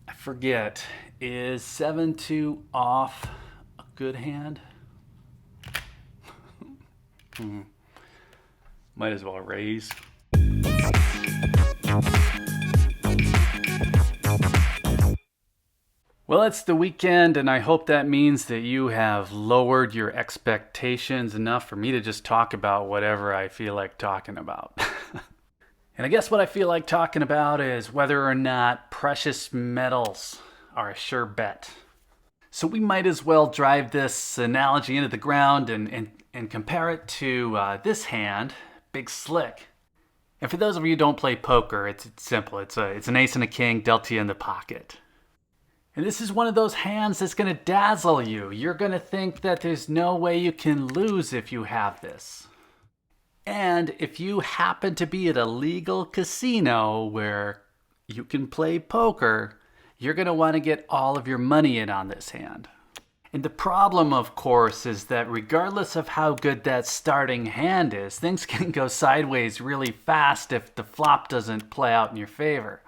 I forget. Is 7-2 off a good hand? Might as well raise. Well, it's the weekend, and I hope that means that you have lowered your expectations enough for me to just talk about whatever I feel like talking about. And I guess what I feel like talking about is whether or not precious metals are a sure bet. So we might as well drive this analogy into the ground and compare it to this hand, Big Slick. And for those of you who don't play poker, it's simple. It's an ace and a king dealt to you in the pocket. And this is one of those hands that's going to dazzle you. You're going to think that there's no way you can lose if you have this. And if you happen to be at a legal casino where you can play poker, you're going to want to get all of your money in on this hand. And the problem, of course, is that regardless of how good that starting hand is, things can go sideways really fast if the flop doesn't play out in your favor.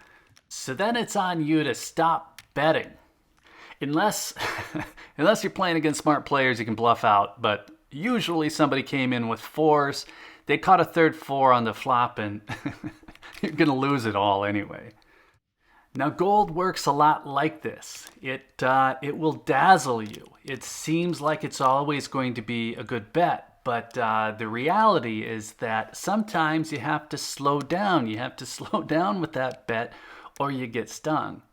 So then it's on you to stop betting. Unless you're playing against smart players, you can bluff out. But usually somebody came in with fours, they caught a third four on the flop, and you're going to lose it all anyway. Now, gold works a lot like this. It will dazzle you. It seems like it's always going to be a good bet, but the reality is that sometimes you have to slow down. You have to slow down with that bet, or you get stung.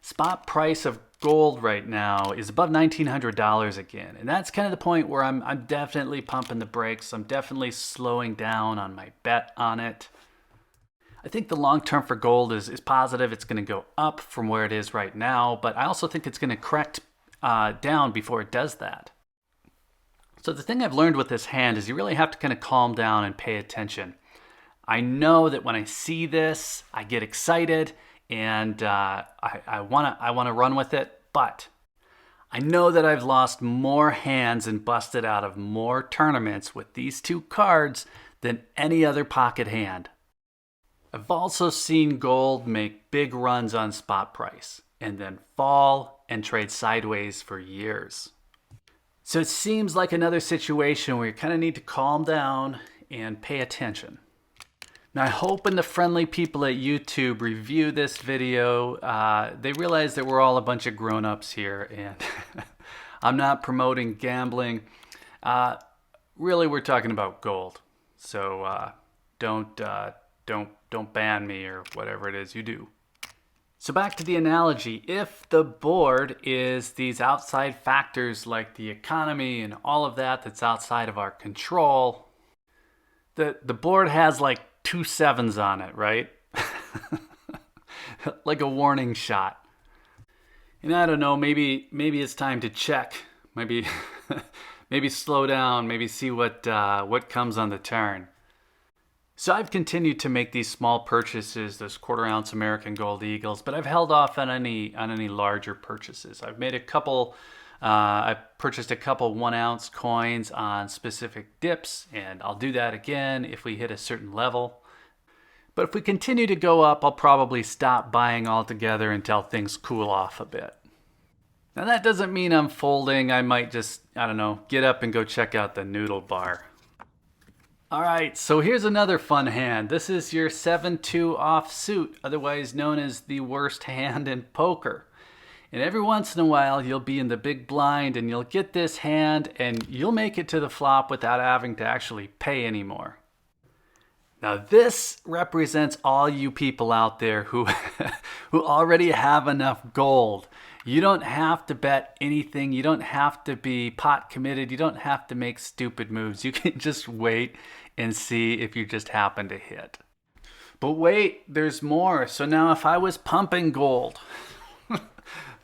Spot price of gold right now is above $1,900 again, and that's kind of the point where I'm definitely pumping the brakes. I'm definitely slowing down on my bet on it. I think the long term for gold is positive. It's going to go up from where it is right now, but I also think it's going to correct down before it does that. So the thing I've learned with this hand is you really have to kind of calm down and pay attention. I know that when I see this, I get excited and I want to run with it, but I know that I've lost more hands and busted out of more tournaments with these two cards than any other pocket hand. I've also seen gold make big runs on spot price and then fall and trade sideways for years. So it seems like another situation where you kind of need to calm down and pay attention. Now, I hope when the friendly people at YouTube review this video, they realize that we're all a bunch of grown-ups here, and I'm not promoting gambling. Really, we're talking about gold. So don't ban me or whatever it is you do. So back to the analogy. If the board is these outside factors like the economy and all of that that's outside of our control, the board has like 2 sevens on it, right? Like a warning shot. And I don't know, maybe it's time to check. Maybe slow down, maybe see what comes on the turn. So I've continued to make these small purchases, those 1/4 ounce American Gold Eagles, but I've held off on any larger purchases. I've made a couple. I've purchased a couple 1 ounce coins on specific dips, and I'll do that again if we hit a certain level. But if we continue to go up, I'll probably stop buying altogether until things cool off a bit. Now that doesn't mean I'm folding. I might just, get up and go check out the noodle bar. All right, so here's another fun hand. This is your 7-2 offsuit, otherwise known as the worst hand in poker. And every once in a while, you'll be in the big blind and you'll get this hand and you'll make it to the flop without having to actually pay anymore. Now this represents all you people out there who already have enough gold. You don't have to bet anything. You don't have to be pot committed. You don't have to make stupid moves. You can just wait and see if you just happen to hit. But wait, there's more. So now if I was pumping gold,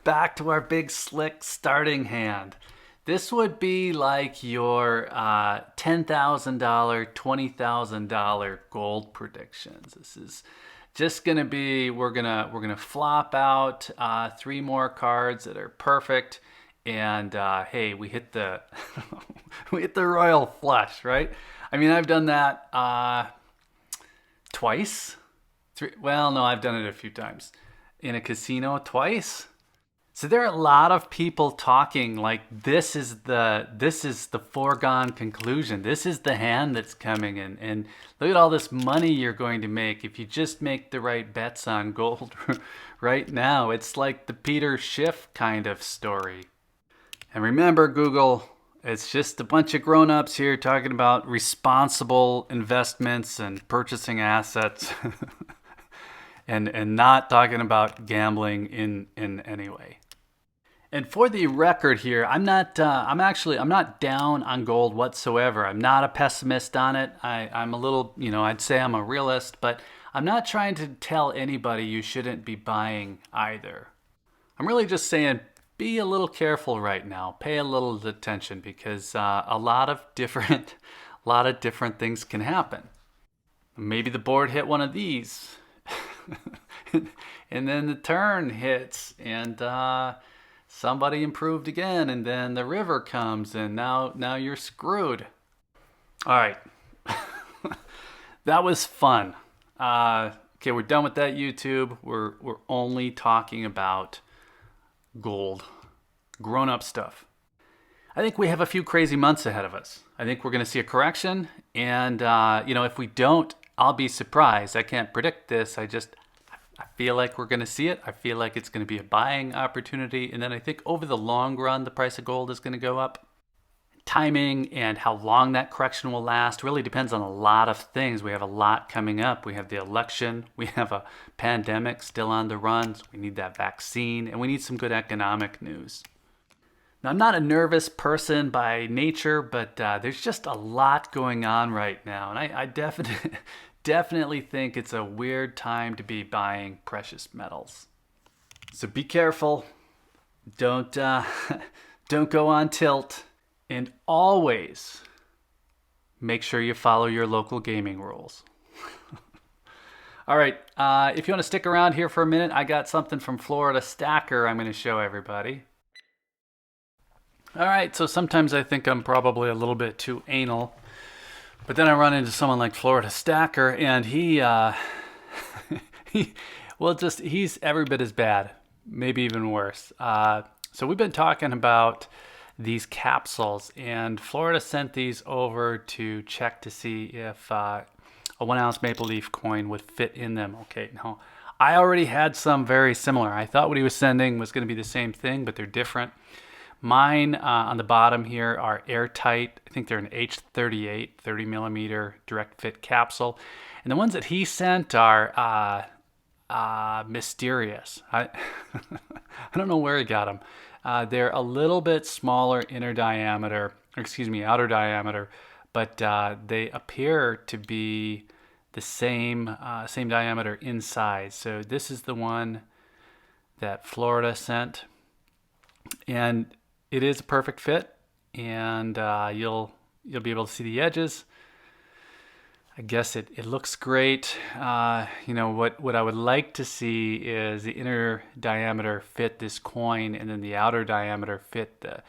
back to our Big Slick starting hand, this would be like your $10,000, $20,000 gold predictions. This is just gonna be, we're gonna flop out 3 more cards that are perfect, and hey, we hit the we hit the royal flush, right? I mean, I've done that twice. Three. Well, no, I've done it a few times. In a casino twice. So there are a lot of people talking like this is the foregone conclusion. This is the hand that's coming in, and look at all this money you're going to make if you just make the right bets on gold right now. It's like the Peter Schiff kind of story. And remember, Google, it's just a bunch of grown-ups here talking about responsible investments and purchasing assets and not talking about gambling in any way. And for the record here, I'm not down on gold whatsoever. I'm not a pessimist on it. I'm a little, I'd say I'm a realist, but I'm not trying to tell anybody you shouldn't be buying either. I'm really just saying be a little careful right now. Pay a little attention because a lot of different, a lot of different things can happen. Maybe the board hit one of these, and then the turn hits, and somebody improved again, and then the river comes, and now you're screwed. All right, that was fun. Okay, we're done with that YouTube. We're only talking about gold, grown-up stuff. I think we have a few crazy months ahead of us. I think we're going to see a correction, and if we don't, I'll be surprised. I can't predict this. I feel like we're going to see it. I feel like it's going to be a buying opportunity, and then I think over the long run, the price of gold is going to go up. Timing and how long that correction will last really depends on a lot of things. We have a lot coming up. We have the election. We have a pandemic still on the run. We need that vaccine, and we need some good economic news. Now, I'm not a nervous person by nature, but there's just a lot going on right now, and I definitely think it's a weird time to be buying precious metals. So be careful. Don't don't go on tilt. And always make sure you follow your local gaming rules. All right, if you want to stick around here for a minute, I got something from Florida Stacker I'm going to show everybody. All right, so sometimes I think I'm probably a little bit too anal, but then I run into someone like Florida Stacker, and he's every bit as bad, maybe even worse. So we've been talking about these capsules, and Florida sent these over to check to see if a 1 ounce maple leaf coin would fit in them. Okay, now I already had some very similar. I thought what he was sending was going to be the same thing, but they're different. Mine on the bottom here are airtight. I think they're an H38 30 millimeter direct fit capsule, and the ones that he sent are mysterious. I don't know where he got them. They're a little bit smaller outer diameter, but they appear to be the same diameter inside. So this is the one that Florida sent, and it is a perfect fit, and you'll be able to see the edges. I guess it looks great. What I would like to see is the inner diameter fit this coin, and then the outer diameter fit the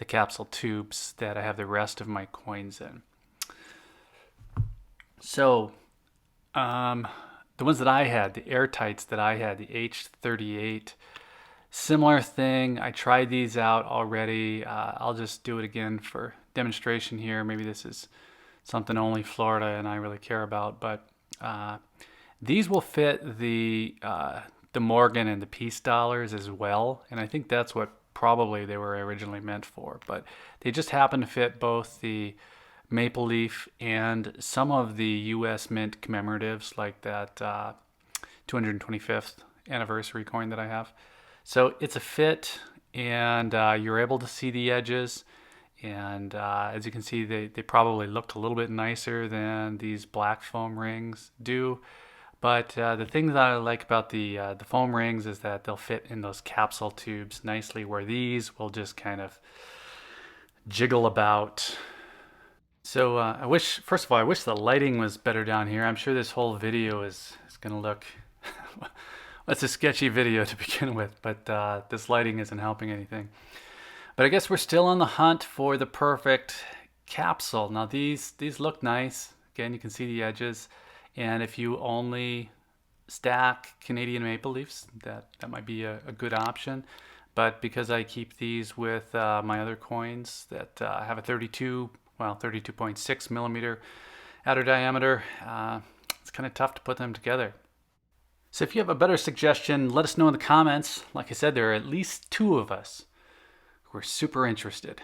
capsule tubes that I have the rest of my coins in. So the ones that I had, the airtights that I had, the H38, similar thing. I tried these out already. I'll just do it again for demonstration here. Maybe this is something only Florida and I really care about, but these will fit the Morgan and the Peace dollars as well, and I think that's what probably they were originally meant for, but they just happen to fit both the maple leaf and some of the U.S. Mint commemoratives, like that 225th anniversary coin that I have. So it's a fit, and you're able to see the edges. And as you can see, they probably look a little bit nicer than these black foam rings do. But the thing that I like about the foam rings is that they'll fit in those capsule tubes nicely, where these will just kind of jiggle about. So I wish the lighting was better down here. I'm sure this whole video is going to look... It's a sketchy video to begin with, but this lighting isn't helping anything. But I guess we're still on the hunt for the perfect capsule. Now these look nice. Again, you can see the edges. And if you only stack Canadian maple leafs. That might be a good option. But because I keep these with my other coins that have a 32.6 millimeter outer diameter, it's kind of tough to put them together. So if you have a better suggestion, let us know in the comments. Like I said, there are at least 2 of us who are super interested.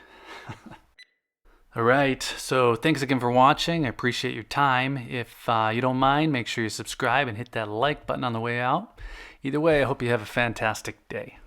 All right, so thanks again for watching. I appreciate your time. If you don't mind, make sure you subscribe and hit that like button on the way out. Either way, I hope you have a fantastic day.